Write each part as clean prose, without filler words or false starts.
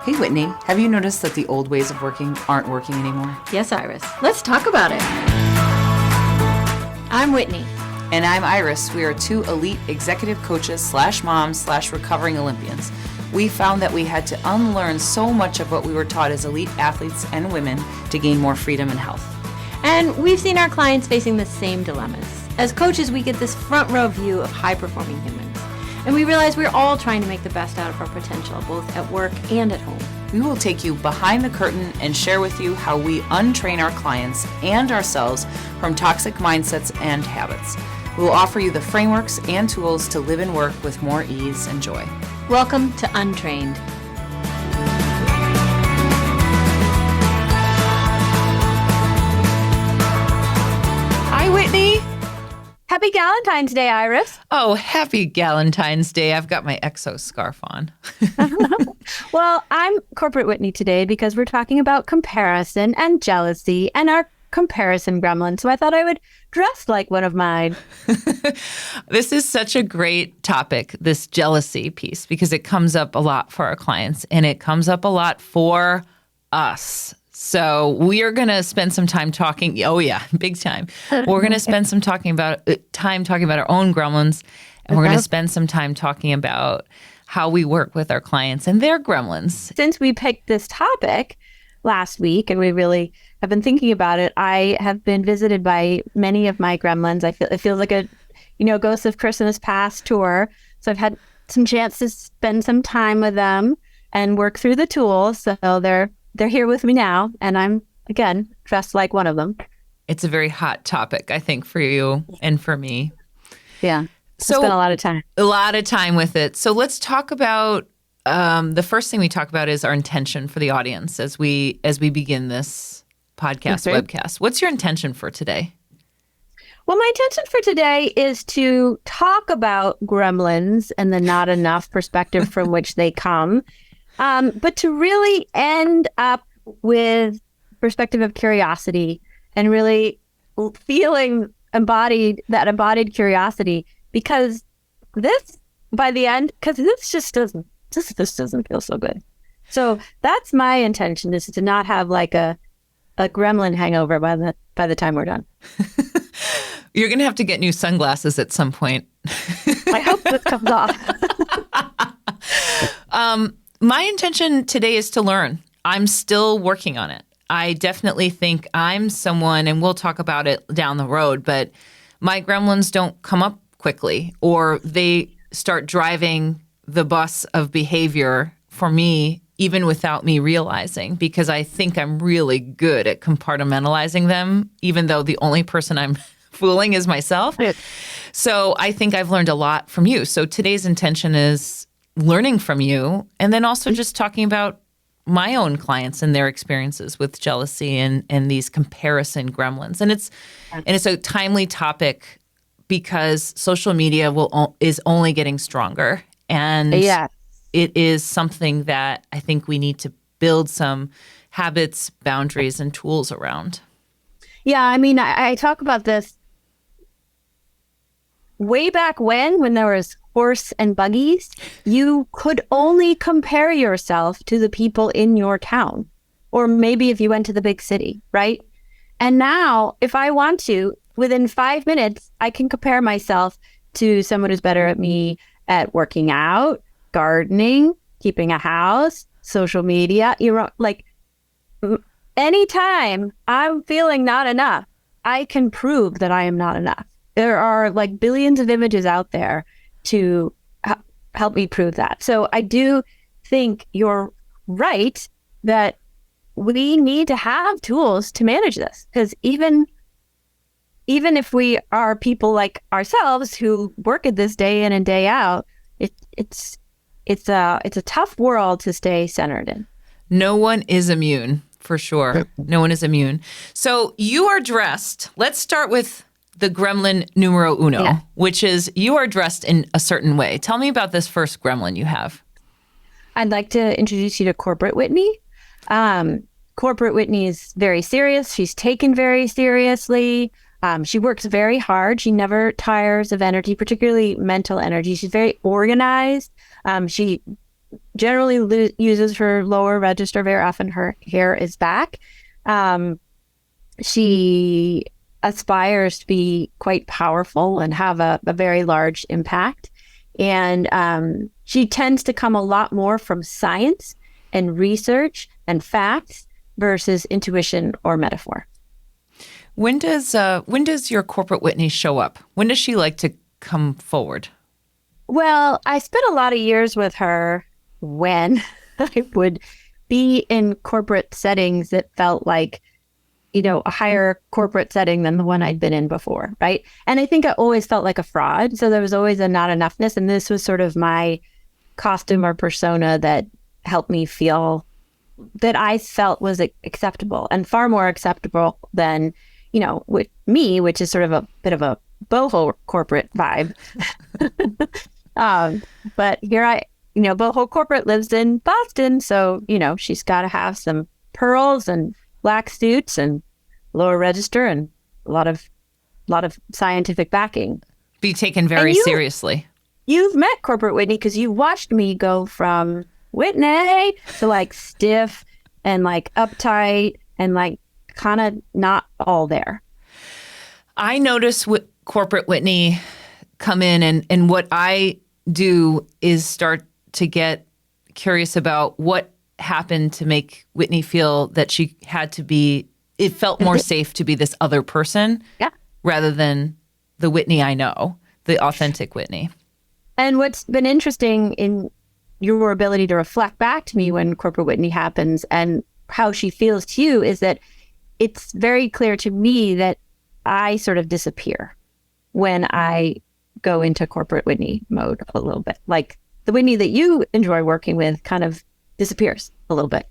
Hey Whitney, have you noticed that the old ways of working aren't working anymore? Yes, Iris. Let's talk about it. I'm Whitney. And I'm Iris. We are two elite executive coaches / moms / recovering Olympians. We found that we had to unlearn so much of what we were taught as elite athletes and women to gain more freedom and health. And we've seen our clients facing the same dilemmas. As coaches, we get this front row view of high-performing humans. And we realize we're all trying to make the best out of our potential, both at work and at home. We will take you behind the curtain and share with you how we untrain our clients and ourselves from toxic mindsets and habits. We will offer you the frameworks and tools to live and work with more ease and joy. Welcome to Untrained. Hi, Whitney. Happy Gal-entines Day, Iris. Oh, happy Gal-entines Day. I've got my exo scarf on. Well, I'm Corporate Whitney today because we're talking about comparison and jealousy and our comparison gremlin. So I thought I would dress like one of mine. This is such a great topic, this jealousy piece, because it comes up a lot for our clients and it comes up a lot for us. So we are going to spend some time talking. Oh, yeah, big time. We're going to spend some talking about our own gremlins, and we're going to spend some time talking about how we work with our clients and their gremlins. Since we picked this topic last week and we really have been thinking about it, I have been visited by many of my gremlins. It feels like a, Ghosts of Christmas Past tour. So I've had some chance to spend some time with them and work through the tools. So they're here with me now, and I'm, again, dressed like one of them. It's a very hot topic, I think, for you and for me. Yeah. So spent a lot of time. A lot of time with it. So let's talk about the first thing we talk about is our intention for the audience as we begin this podcast, webcast. What's your intention for today? Well, my intention for today is to talk about gremlins and the not enough perspective from which they come, but to really end up with perspective of curiosity and really feeling embodied curiosity, because this doesn't feel so good. So that's my intention, is to not have like a gremlin hangover by the time we're done. You're going to have to get new sunglasses at some point. I hope this comes off. My intention today is to learn. I'm still working on it. I definitely think I'm someone, and we'll talk about it down the road, but my gremlins don't come up quickly, or they start driving the bus of behavior for me, even without me realizing, because I think I'm really good at compartmentalizing them, even though the only person I'm fooling is myself. Yes. So I think I've learned a lot from you. So today's intention is learning from you, and then also just talking about my own clients and their experiences with jealousy and these comparison gremlins. And it's a timely topic because social media is only getting stronger. And it is something that I think we need to build some habits, boundaries, and tools around. Yeah, I mean, I talk about this way back when there was horse and buggies. You could only compare yourself to the people in your town, or maybe if you went to the big city, right? And now, if I want to, within 5 minutes, I can compare myself to someone who's better at me at working out, gardening, keeping a house, social media. Like anytime I'm feeling not enough, I can prove that I am not enough. There are like billions of images out there to help me prove that. So I do think you're right that we need to have tools to manage this, because even if we are people like ourselves who work at this day in and day out, it's a tough world to stay centered in. No one is immune, for sure. No one is immune. So you are dressed. Let's start with the gremlin numero uno, which is you are dressed in a certain way. Tell me about this first gremlin you have. I'd like to introduce you to Corporate Whitney. Corporate Whitney is very serious. She's taken very seriously. She works very hard. She never tires of energy, particularly mental energy. She's very organized. She generally uses her lower register very often. Her hair is back. She aspires to be quite powerful and have a very large impact. And she tends to come a lot more from science and research and facts versus intuition or metaphor. When does your Corporate Whitney show up? When does she like to come forward? Well, I spent a lot of years with her when I would be in corporate settings that felt like, a higher corporate setting than the one I'd been in before, right? And I think I always felt like a fraud. So there was always a not-enoughness. And this was sort of my costume or persona that helped me feel that I felt was acceptable, and far more acceptable than, with me, which is sort of a bit of a boho corporate vibe. But here boho corporate lives in Boston. So, she's got to have some pearls and black suits and lower register and a lot of scientific backing. Be taken very seriously. You've met Corporate Whitney because you watched me go from Whitney to like stiff and like uptight and like kind of not all there. I notice what Corporate Whitney come in, and what I do is start to get curious about what happened to make Whitney feel that she had to be, it felt more safe to be this other person rather than the Whitney I know, the authentic Whitney. And what's been interesting in your ability to reflect back to me when Corporate Whitney happens and how she feels to you is that it's very clear to me that I sort of disappear when I go into Corporate Whitney mode a little bit. Like the Whitney that you enjoy working with kind of disappears a little bit.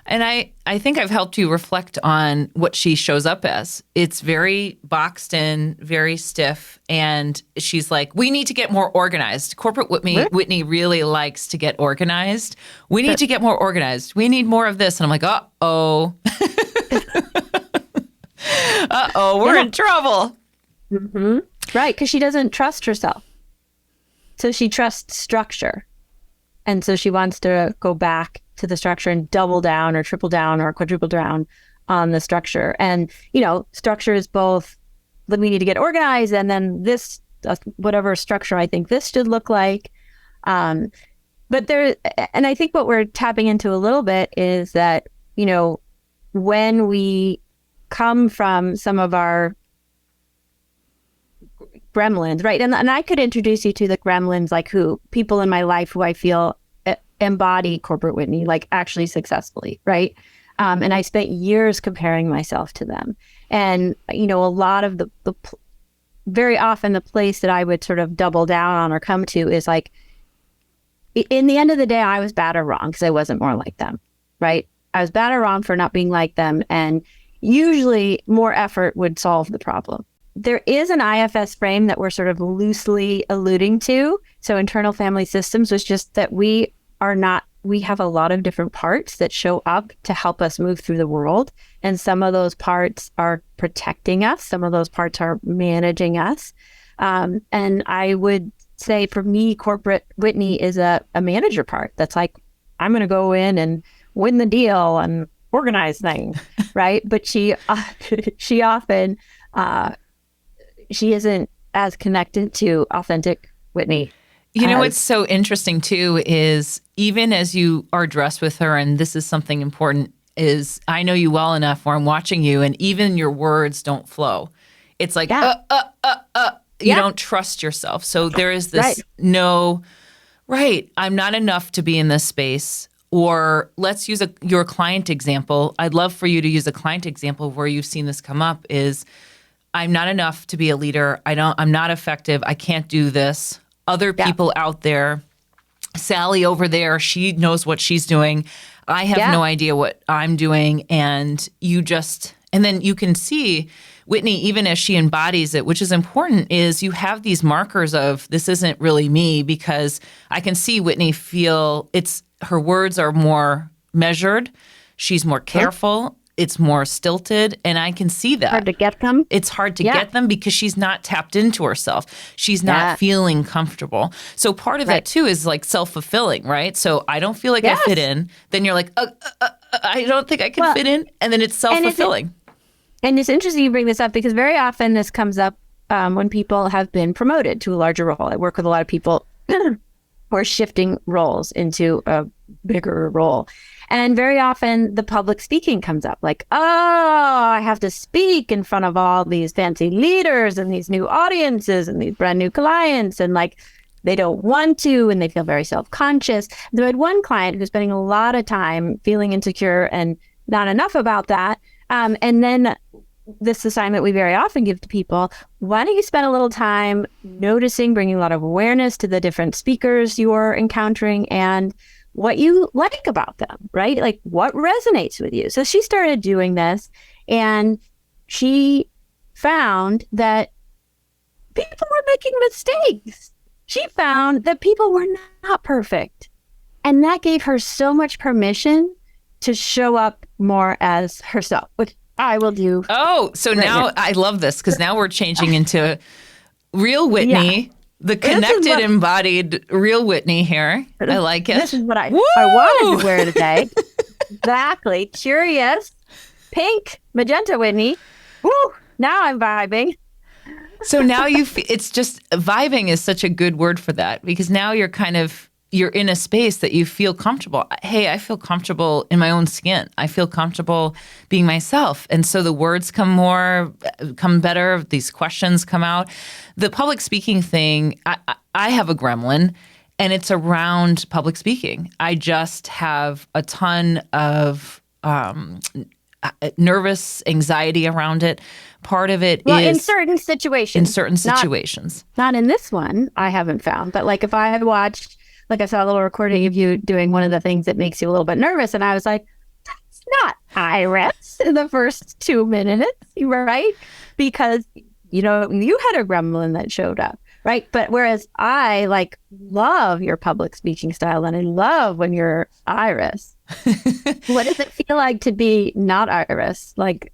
And I think I've helped you reflect on what she shows up as. It's very boxed in, very stiff. And she's like, we need to get more organized. Corporate Whitney really likes to get organized. We need to get more organized. We need more of this. And I'm like, uh-oh. Uh-oh, we're in trouble. Mm-hmm. Right, because she doesn't trust herself. So she trusts structure. And so she wants to go back to the structure and double down or triple down or quadruple down on the structure. And, structure is both, we need to get organized and then this, whatever structure I think this should look like. But and I think what we're tapping into a little bit is that, when we come from some of our gremlins, right? And I could introduce you to the gremlins, like people in my life who I feel embody Corporate Whitney, like actually successfully, right? And I spent years comparing myself to them. And, a lot of very often the place that I would sort of double down on or come to is like, in the end of the day, I was bad or wrong because I wasn't more like them, right? I was bad or wrong for not being like them. And usually more effort would solve the problem. There is an IFS frame that we're sort of loosely alluding to. So internal family systems was just that we have a lot of different parts that show up to help us move through the world. And some of those parts are protecting us. Some of those parts are managing us. And I would say for me, Corporate Whitney is a manager part. That's like, I'm going to go in and win the deal and organize things, right? But she often, she isn't as connected to authentic Whitney. What's so interesting too is even as you are dressed with her, and this is something important, is I know you well enough where I'm watching you and even your words don't flow. It's like, you don't trust yourself. So there is this I'm not enough to be in this space. Or let's use your client example. I'd love for you to use a client example where you've seen this come up is I'm not enough to be a leader. I'm not effective. I can't do this. Other people out there, Sally over there, she knows what she's doing. I have no idea what I'm doing. And then you can see Whitney, even as she embodies it, which is important, is you have these markers of this isn't really me, because I can see Whitney feel her words are more measured. She's more careful. it's more stilted, and I can see that. Hard to get them. It's hard to get them because she's not tapped into herself. She's not feeling comfortable. So part of that too is like self-fulfilling, right? So I don't feel like I fit in. Then you're like, I don't think I can fit in. And then it's self-fulfilling. And it's interesting you bring this up because very often this comes up when people have been promoted to a larger role. I work with a lot of people who are shifting roles into a bigger role. And very often the public speaking comes up like, oh, I have to speak in front of all these fancy leaders and these new audiences and these brand new clients. And like, they don't want to, and they feel very self-conscious. So I had one client who's spending a lot of time feeling insecure and not enough about that. And then this assignment we very often give to people, why don't you spend a little time noticing, bringing a lot of awareness to the different speakers you're encountering and what you like about them, right? Like what resonates with you. So she started doing this and she found that people were making mistakes. She found that people were not perfect. And that gave her so much permission to show up more as herself, which I will do. Oh, so now I love this because now we're changing into real Whitney. The connected, embodied real Whitney here. I like it. This is what I wanted to wear today. Exactly. Curious, pink, magenta Whitney. Woo! Now I'm vibing. So now it's just vibing is such a good word for that because now you're in a space that you feel comfortable. Hey, I feel comfortable in my own skin. I feel comfortable being myself. And so the words come better. These questions come out. The public speaking thing, I have a gremlin and it's around public speaking. I just have a ton of nervous anxiety around it. Part of it is in certain situations. Not in this one, I haven't found. But like if I had watched, like I saw a little recording of you doing one of the things that makes you a little bit nervous. And I was like, that's not Iris in the first 2 minutes, right? Because, you had a gremlin that showed up, right? But whereas I like love your public speaking style and I love when you're Iris. What does it feel like to be not Iris? Like,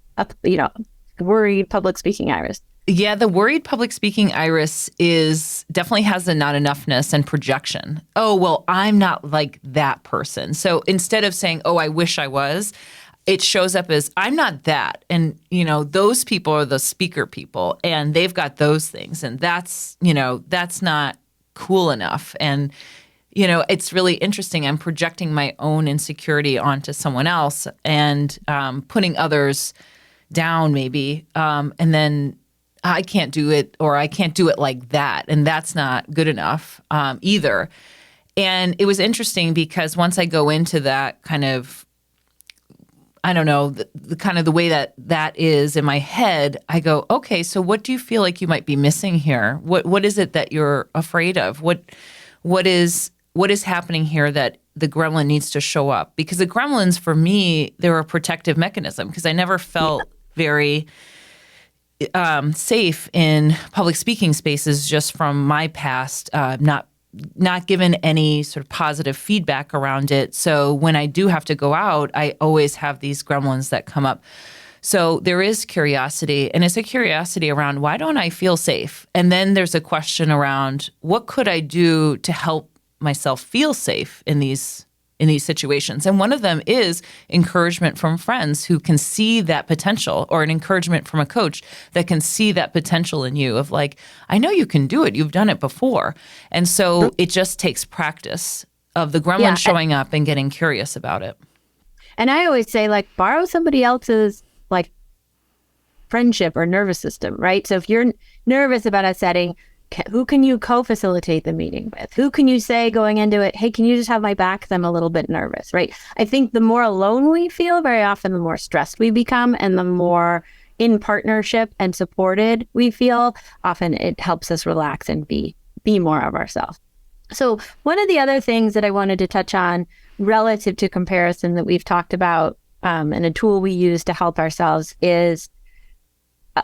worried public speaking Iris? Yeah, the worried public speaking Iris definitely has the not-enoughness and projection. Oh, well, I'm not like that person. So instead of saying, oh, I wish I was, it shows up as I'm not that. And, those people are the speaker people and they've got those things. And that's not cool enough. And, it's really interesting. I'm projecting my own insecurity onto someone else and putting others down maybe. And then I can't do it or I can't do it like that. And that's not good enough either. And it was interesting because once I go into that kind of, I don't know, the kind of the way that is in my head, I go, okay, so what do you feel like you might be missing here? What is it that you're afraid of? What is happening here that the gremlin needs to show up? Because the gremlins, for me, they're a protective mechanism because I never felt very safe in public speaking spaces just from my past, not given any sort of positive feedback around it. So when I do have to go out, I always have these gremlins that come up. So there is curiosity, and it's a curiosity around why don't I feel safe? And then there's a question around what could I do to help myself feel safe in these situations. And one of them is encouragement from friends who can see that potential, or an encouragement from a coach that can see that potential in you of like, I know you can do it. You've done it before. And so it just takes practice of the gremlin showing up and getting curious about it. And I always say, like, borrow somebody else's like friendship or nervous system, right? So if you're nervous about a setting, who can you co-facilitate the meeting with? Who can you say going into it, hey, can you just have my back? 'Cause I'm a little bit nervous, right? I think the more alone we feel, very often the more stressed we become, and the more in partnership and supported we feel, often it helps us relax and be more of ourselves. So one of the other things that I wanted to touch on relative to comparison that we've talked about, and a tool we use to help ourselves is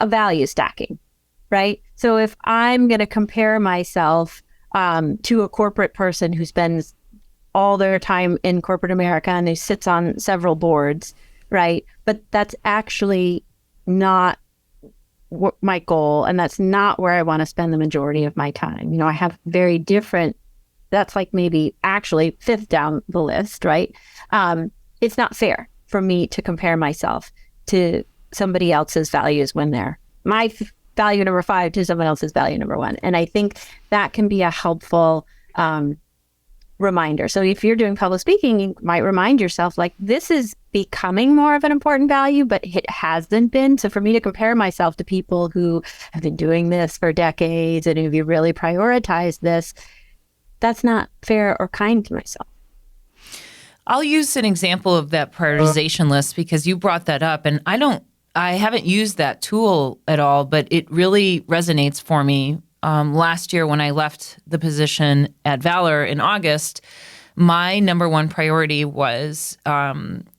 a value stacking. Right? So if I'm going to compare myself to a corporate person who spends all their time in corporate America and who sits on several boards, right? But that's actually not my goal, and that's not where I want to spend the majority of my time. I have very different, that's like maybe actually fifth down the list, right? It's not fair for me to compare myself to somebody else's values when they're my value number 5 to someone else's value number 1. And I think that can be a helpful reminder. So if you're doing public speaking, you might remind yourself, like, this is becoming more of an important value, but it hasn't been. So for me to compare myself to people who have been doing this for decades and who really prioritize this, that's not fair or kind to myself. I'll use an example of that prioritization list because you brought that up, and I haven't used that tool at all, but it really resonates for me. Last year when I left the position at Valor in August, my number one priority was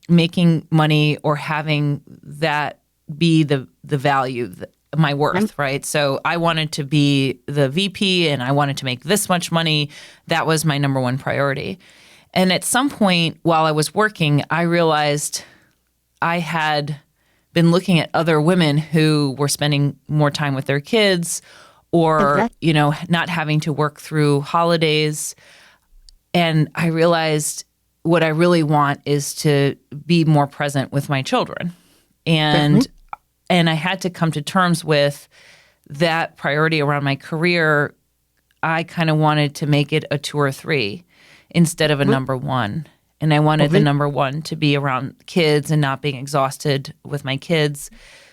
making money or having that be the value, my worth, right? So I wanted to be the VP and I wanted to make this much money. That was my number one priority. And at some point while I was working, I realized I had been looking at other women who were spending more time with their kids or, not having to work through holidays. And I realized what I really want is to be more present with my children. And I had to come to terms with that priority around my career. I kind of wanted to make it a 2 or 3 instead of a number 1. And I wanted the number 1 to be around kids and not being exhausted with my kids.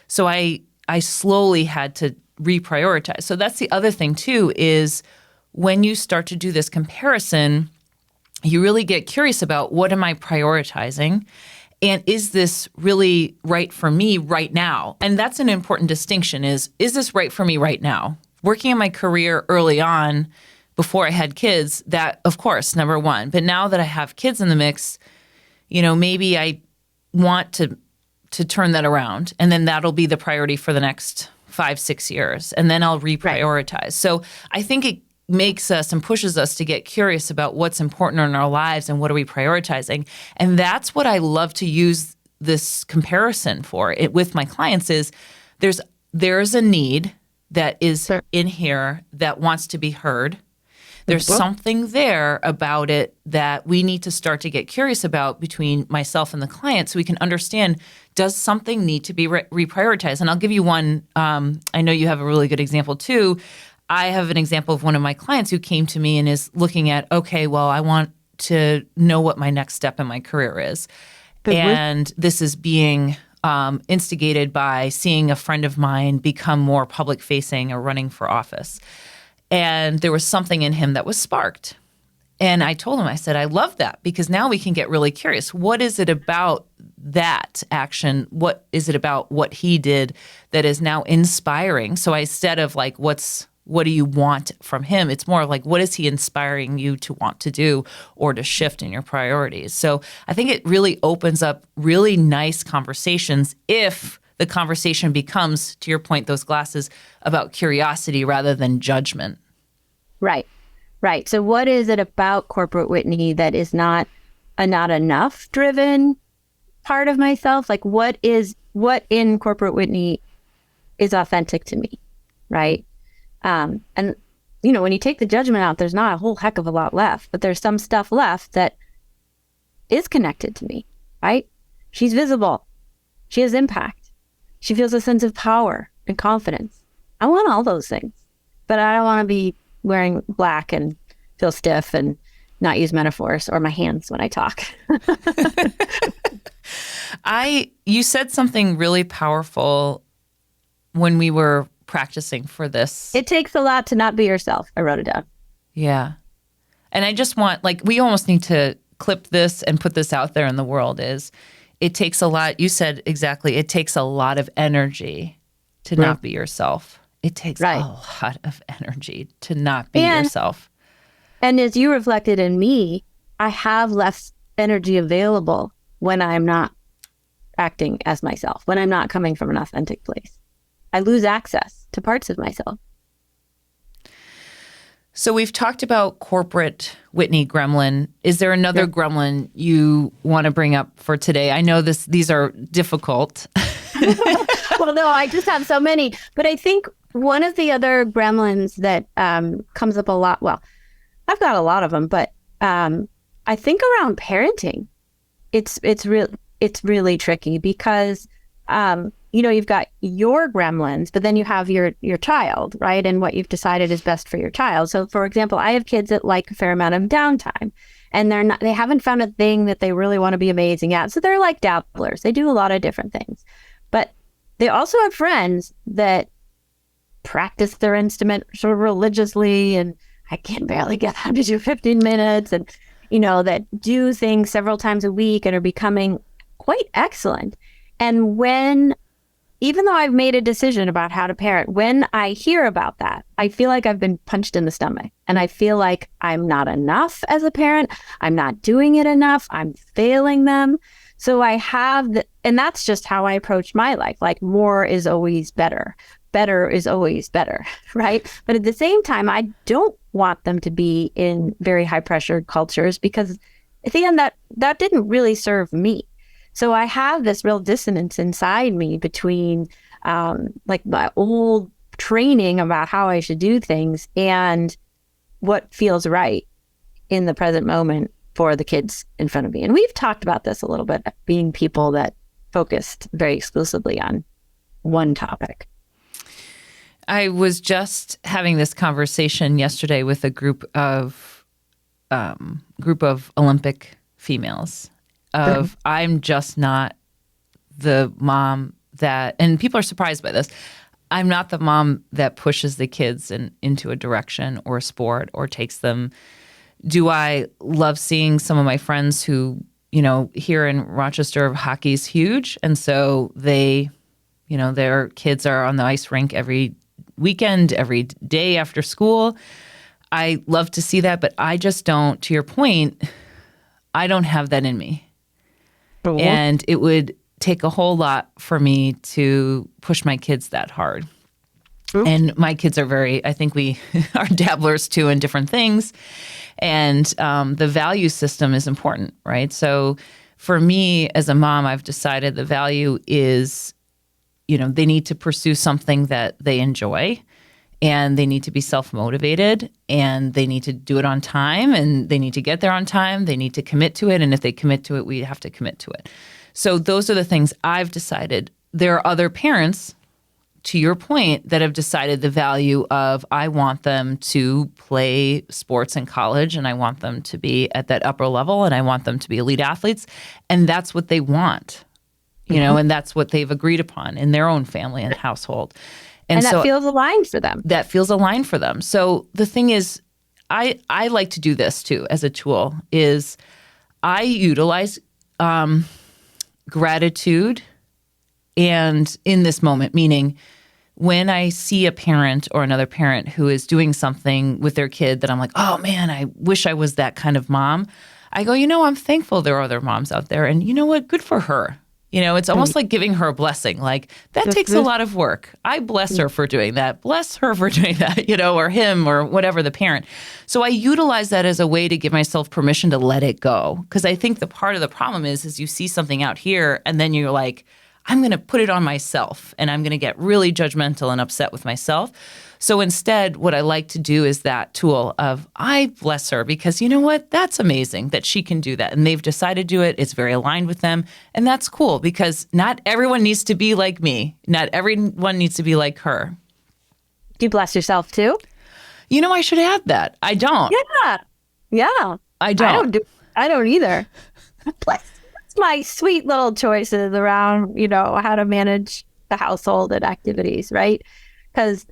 So I slowly had to reprioritize. So that's the other thing too, is when you start to do this comparison, you really get curious about, what am I prioritizing? And is this really right for me right now? And that's an important distinction, is this right for me right now? Working in my career early on, before I had kids, that, of course, number 1. But now that I have kids in the mix, maybe I want to turn that around. And then that'll be the priority for the next 5-6 years. And then I'll reprioritize. Right. So I think it makes us and pushes us to get curious about what's important in our lives and what are we prioritizing. And that's what I love to use this comparison for with my clients, is there's a need that is in here that wants to be heard. There's something there about it that we need to start to get curious about between myself and the client, so we can understand, does something need to be reprioritized? And I'll give you one. I know you have a really good example too. I have an example of one of my clients who came to me and is looking at, okay, well, I want to know what my next step in my career is. And this is being instigated by seeing a friend of mine become more public facing or running for office. And there was something in him that was sparked. And I told him, I said, I love that, because now we can get really curious. What is it about that action? What is it about what he did that is now inspiring? So instead of like, what do you want from him? It's more like, what is he inspiring you to want to do or to shift in your priorities? So I think it really opens up really nice conversations if the conversation becomes, to your point, those glasses, about curiosity rather than judgment. Right. So what is it about Corporate Whitney that is not a not enough driven part of myself? Like, what in Corporate Whitney is authentic to me, right? And when you take the judgment out, there's not a whole heck of a lot left, but there's some stuff left that is connected to me, right? She's visible. She has impact. She feels a sense of power and confidence. I want all those things, but I don't want to be wearing black and feel stiff and not use metaphors or my hands when I talk. You said something really powerful when we were practicing for this. It takes a lot to not be yourself. I wrote it down. Yeah. And I just want, we almost need to clip this and put this out there in the world, it takes a lot. You said exactly. It takes a lot of energy to not be yourself. It takes a lot of energy to not be yourself. And as you reflected in me, I have less energy available when I'm not acting as myself, when I'm not coming from an authentic place. I lose access to parts of myself. So we've talked about corporate Whitney gremlin. Is there another gremlin you want to bring up for today? I know these are difficult. Well, no, I just have so many. But I think one of the other gremlins that comes up a lot, well, I've got a lot of them, but I think around parenting, it's really tricky because you've got your gremlins, but then you have your child, right? And what you've decided is best for your child. So, for example, I have kids that like a fair amount of downtime, and they haven't found a thing that they really want to be amazing at. So they're like dabblers. They do a lot of different things, but they also have friends that practice their instrument sort of religiously, and I can barely get them to do 15 minutes, and that do things several times a week and are becoming quite excellent. And even though I've made a decision about how to parent, when I hear about that, I feel like I've been punched in the stomach, and I feel like I'm not enough as a parent. I'm not doing it enough. I'm failing them. So I have and that's just how I approach my life. Like, more is always better. Better is always better, right? But at the same time, I don't want them to be in very high pressure cultures, because at the end that didn't really serve me. So I have this real dissonance inside me between like my old training about how I should do things and what feels right in the present moment for the kids in front of me. And we've talked about this a little bit, being people that focused very exclusively on one topic. I was just having this conversation yesterday with a group of Olympic females. I'm just not the mom that, and people are surprised by this, I'm not the mom that pushes the kids into a direction or a sport or takes them. Do I love seeing some of my friends who, here in Rochester, hockey's huge. And so they, their kids are on the ice rink every weekend, every day after school. I love to see that, but I just don't, to your point, I don't have that in me. Oh. And it would take a whole lot for me to push my kids that hard. Oops. And my kids are I think we are dabblers too in different things. And the value system is important, right? So for me as a mom, I've decided the value is, they need to pursue something that they enjoy, and they need to be self-motivated, and they need to do it on time, and they need to get there on time. They need to commit to it. And if they commit to it, we have to commit to it. So those are the things I've decided. There are other parents, to your point, that have decided the value of, I want them to play sports in college, and I want them to be at that upper level, and I want them to be elite athletes. And that's what they want, and that's what they've agreed upon in their own family and household. And that feels aligned for them. That feels aligned for them. So the thing is, I like to do this too as a tool, is I utilize gratitude and in this moment, meaning when I see a parent or another parent who is doing something with their kid that I'm like, oh man, I wish I was that kind of mom. I go, I'm thankful there are other moms out there, and you know what? Good for her. It's almost like giving her a blessing. Like, that takes a lot of work. I bless her for doing that. Bless her for doing that, or him or whatever, the parent. So I utilize that as a way to give myself permission to let it go. Because I think the part of the problem is you see something out here and then you're like, I'm going to put it on myself, and I'm going to get really judgmental and upset with myself. So instead, what I like to do is that tool of, I bless her, because you know what? That's amazing that she can do that. And they've decided to do it. It's very aligned with them. And that's cool, because not everyone needs to be like me. Not everyone needs to be like her. Do you bless yourself too? I should add that. I don't. Yeah. I don't. I don't either. Bless my sweet little choices around, how to manage the household and activities, right? Because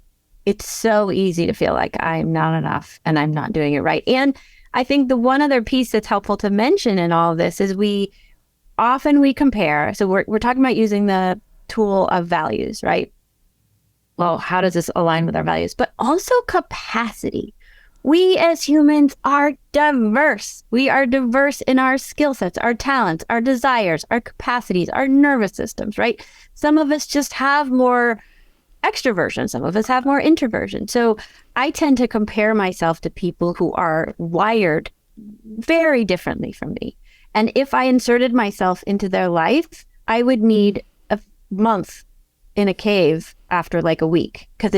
it's so easy to feel like I'm not enough and I'm not doing it right. And I think the one other piece that's helpful to mention in all of this is we compare. So we're talking about using the tool of values, right? Well, how does this align with our values? But also capacity. We as humans are diverse. We are diverse in our skill sets, our talents, our desires, our capacities, our nervous systems, right? Some of us just have more extroversion. Some of us have more introversion. So I tend to compare myself to people who are wired very differently from me. And if I inserted myself into their life, I would need a month in a cave after like a week, because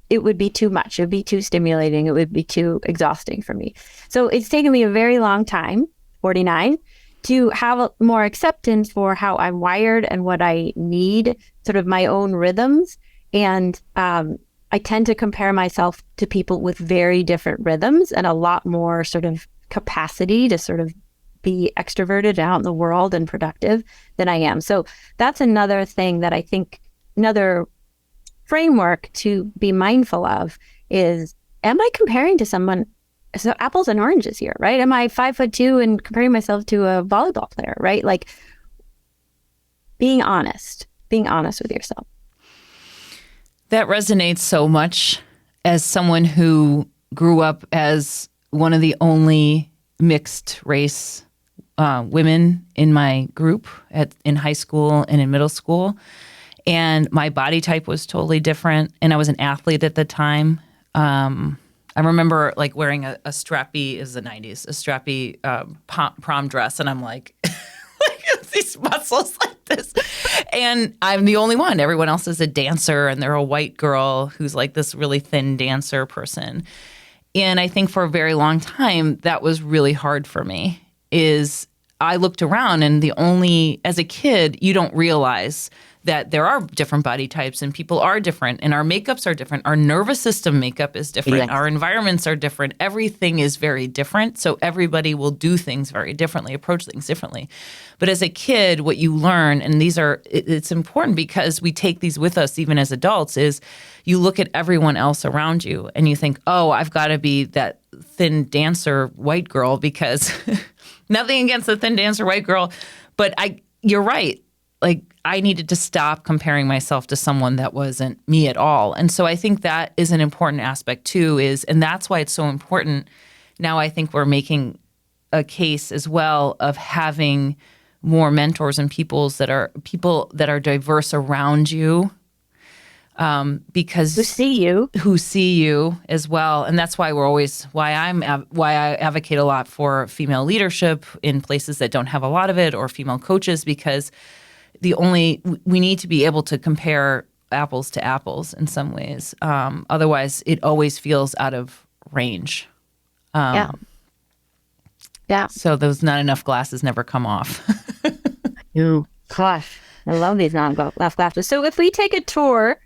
it would be too much. It would be too stimulating. It would be too exhausting for me. So it's taken me a very long time, 49, to have more acceptance for how I'm wired and what I need, sort of my own rhythms. And I tend to compare myself to people with very different rhythms and a lot more sort of capacity to sort of be extroverted out in the world and productive than I am. So that's another thing that I think, another framework to be mindful of is, am I comparing to someone? So apples and oranges here, right? Am I 5'2" and comparing myself to a volleyball player, right? Like being honest with yourself. That resonates so much as someone who grew up as one of the only mixed race women in my group in high school and in middle school. And my body type was totally different. And I was an athlete at the time. I remember like wearing a strappy, it was the 90s, a strappy prom dress. And I'm like, these muscles like this. And I'm the only one. Everyone else is a dancer, and they're a white girl who's like this really thin dancer person. And I think for a very long time, that was really hard for me, is I looked around and as a kid, you don't realize that there are different body types and people are different and our makeups are different. Our nervous system makeup is different. Yeah. Our environments are different. Everything is very different. So everybody will do things very differently, approach things differently. But as a kid, what you learn, and it's important because we take these with us even as adults, is you look at everyone else around you and you think, oh, I've got to be that thin dancer white girl, because nothing against the thin dancer white girl, but you're right. Like, I needed to stop comparing myself to someone that wasn't me at all. And so I think that is an important aspect too, and that's why it's so important. Now I think we're making a case as well of having more mentors and people that are diverse around you, because who see you as well. And that's why why I advocate a lot for female leadership in places that don't have a lot of it, or female coaches, because we need to be able to compare apples to apples in some ways. Otherwise, it always feels out of range. Yeah. So those not enough glasses never come off. Gosh, I love these not enough glasses. So if we take a tour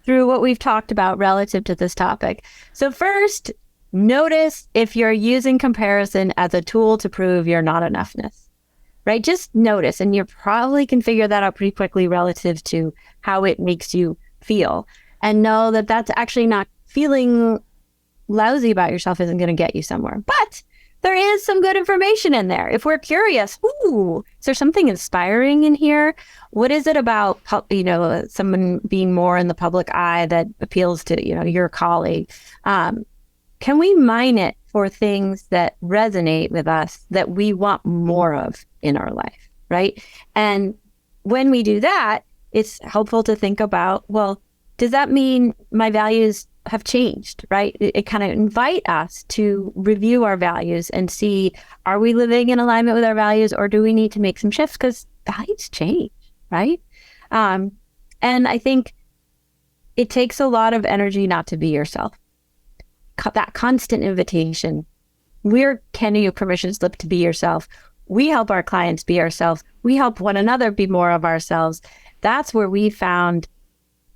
through what we've talked about relative to this topic. So first, notice if you're using comparison as a tool to prove your not-enoughness. Right? Just notice, and you probably can figure that out pretty quickly relative to how it makes you feel. And know that that's actually not, feeling lousy about yourself isn't going to get you somewhere. But there is some good information in there. If we're curious, is there something inspiring in here? What is it about, someone being more in the public eye that appeals to, your colleague? Can we mine it for things that resonate with us that we want more of in our life, right? And when we do that, it's helpful to think about, well, does that mean my values have changed, right? It kind of invite us to review our values and see, are we living in alignment with our values, or do we need to make some shifts? Because values change, right? And I think it takes a lot of energy not to be yourself. That constant invitation, we're handing you permission slip to be yourself. We help our clients be ourselves. We help one another be more of ourselves. That's where we found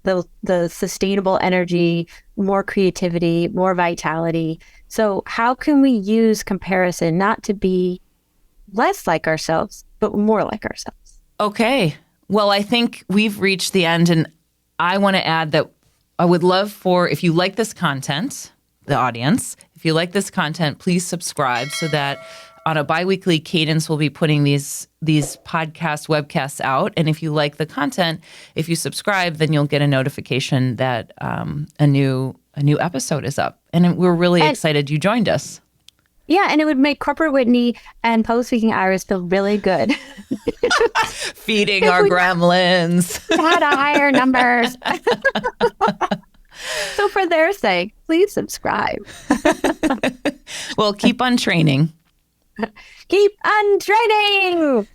the sustainable energy, more creativity, more vitality. So how can we use comparison not to be less like ourselves, but more like ourselves? Okay. Well, I think we've reached the end, and I want to add that I would love if you like this content, the audience, if you like this content, please subscribe so that on a biweekly cadence, we'll be putting these webcasts out. And if you like the content, if you subscribe, then you'll get a notification that a new episode is up. And we're really excited you joined us. Yeah, and it would make Corporate Whitney and Public Speaking Iris feel really good. Feeding our gremlins. Had a higher numbers. So for their sake, please subscribe. Well, keep on training. Keep on training.